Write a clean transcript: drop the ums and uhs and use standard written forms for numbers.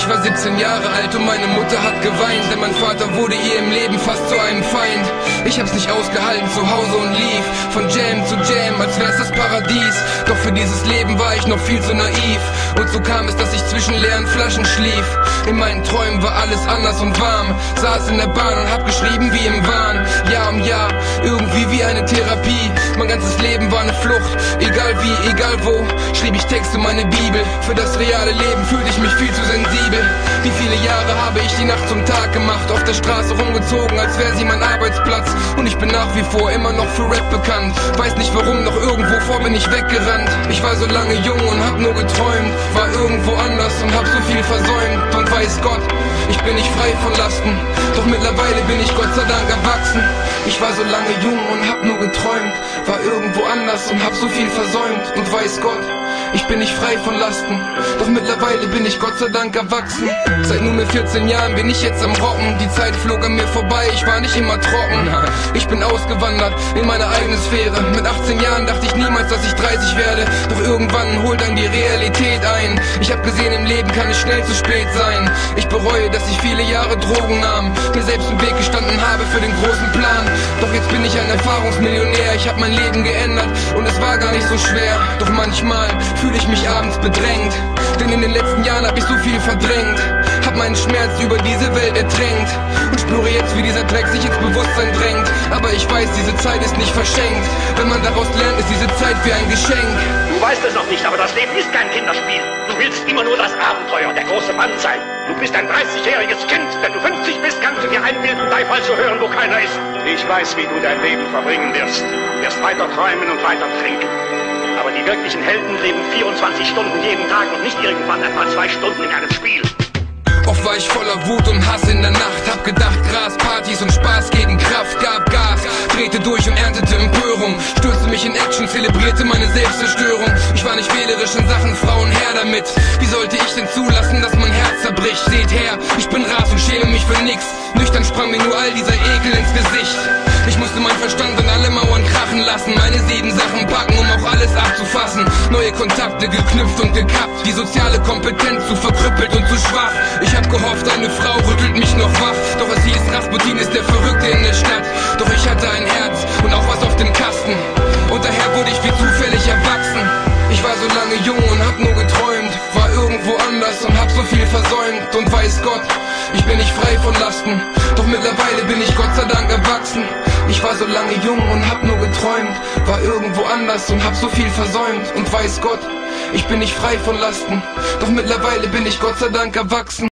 Ich war 17 Jahre alt und meine Mutter hat geweint, denn mein Vater wurde ihr im Leben fast zu einem Feind. Ich hab's nicht ausgehalten zu Hause und lief von Jam zu Jam, als wär's das Paradies. Doch für dieses Leben war ich noch viel zu naiv. Und so kam es, dass ich zwischen leeren Flaschen schlief. In meinen Träumen war alles anders und warm. Saß in der Bahn und hab geschrieben wie im Wahn. Jahr um Jahr, irgendwie wie eine Therapie. Mein ganzes Leben war eine Flucht, egal wie, egal wo. Schrieb ich Texte, meine Bibel. Für das reale Leben fühlte ich mich viel zu sensibel. Wie viele Jahre habe ich die Nacht zum Tag gemacht, auf der Straße rumgezogen, als wäre sie mein Arbeitsplatz. Und ich bin nach wie vor immer noch für Rap bekannt. Weiß nicht warum, noch irgendwo vor bin ich weggerannt. Ich war so lange jung und hab nur geträumt, war irgendwo anders und hab so viel versäumt. Und weiß Gott, ich bin nicht frei von Lasten, doch mittlerweile bin ich Gott sei Dank erwachsen. Ich war so lange jung und hab nur geträumt, war irgendwo anders und hab so viel versäumt. Und weiß Gott, ich bin nicht frei von Lasten, doch mittlerweile bin ich Gott sei Dank erwachsen. Seit nunmehr 14 Jahren bin ich jetzt am Rocken. Die Zeit flog an mir vorbei, ich war nicht immer trocken. Ich bin ausgewandert in meine eigene Sphäre. Mit 18 Jahren dachte ich niemals, dass ich 30 werde. Doch irgendwann holt dann die Realität ein. Ich hab gesehen, im Leben kann es schnell zu spät sein. Ich bereue, dass ich viele Jahre Drogen nahm, mir selbst im Weg gestanden habe für den großen Plan. Doch jetzt bin ich ein Erfahrungsmillionär. Ich hab mein Leben geändert und es war gar nicht so schwer. Doch manchmal fühle ich mich abends bedrängt, denn in den letzten Jahren hab ich so viel verdrängt. Hab meinen Schmerz über diese Welt ertränkt und spüre jetzt, wie dieser Dreck sich ins Bewusstsein drängt. Aber ich weiß, diese Zeit ist nicht verschenkt. Wenn man daraus lernt, ist diese Zeit wie ein Geschenk. Du weißt es noch nicht, aber das Leben ist kein Kinderspiel. Du willst immer nur das Abenteuer, der große Mann sein. Du bist ein 30-jähriges Kind. Wenn du 50 bist, kannst du dir einbilden, Beifall zu hören, wo keiner ist. Ich weiß, wie du dein Leben verbringen wirst. Du wirst weiter träumen und weiter trinken. Aber die wirklichen Helden leben 24 Stunden jeden Tag und nicht irgendwann etwa 2 Stunden in einem Spiel. Oft war ich voller Wut und Hass in der Nacht. Hab gedacht, Gras, Partys und Spaß gegen Kraft. Gab Gas, drehte durch und erntete Empörung. Stürzte mich in Action, zelebrierte meine Selbstzerstörung. Ich war nicht wählerisch in Sachen Frauen, her damit. Wie sollte ich denn zulassen, dass mein Herz zerbricht? Seht her, ich bin Ras und schäme mich für nix. Nüchtern sprang mir nur all dieser Ekel ins Gesicht. Ich musste meinen Verstand an alle Mauern krachen lassen, meine 7 Sachen packen, um auch alles abzufassen. Neue Kontakte geknüpft und gekappt, die soziale Kompetenz zu verkrüppelt und zu schwach. Ich hab gehofft, eine Frau rüttelt mich noch wach, doch es hieß, Rasputin ist der Verrückte in der Stadt. Doch ich hatte ein Herz und auch was auf dem Kasten, und daher wurde ich wie zufällig erwachsen. Ich war so lange jung und hab nur geträumt, war irgendwo anders und hab so viel versäumt. Und weiß Gott, ich bin nicht frei von Lasten, doch mittlerweile bin ich Gott sei Dank erwachsen. Ich war so lange jung und hab nur geträumt, war irgendwo anders und hab so viel versäumt. Und weiß Gott, ich bin nicht frei von Lasten, doch mittlerweile bin ich Gott sei Dank erwachsen.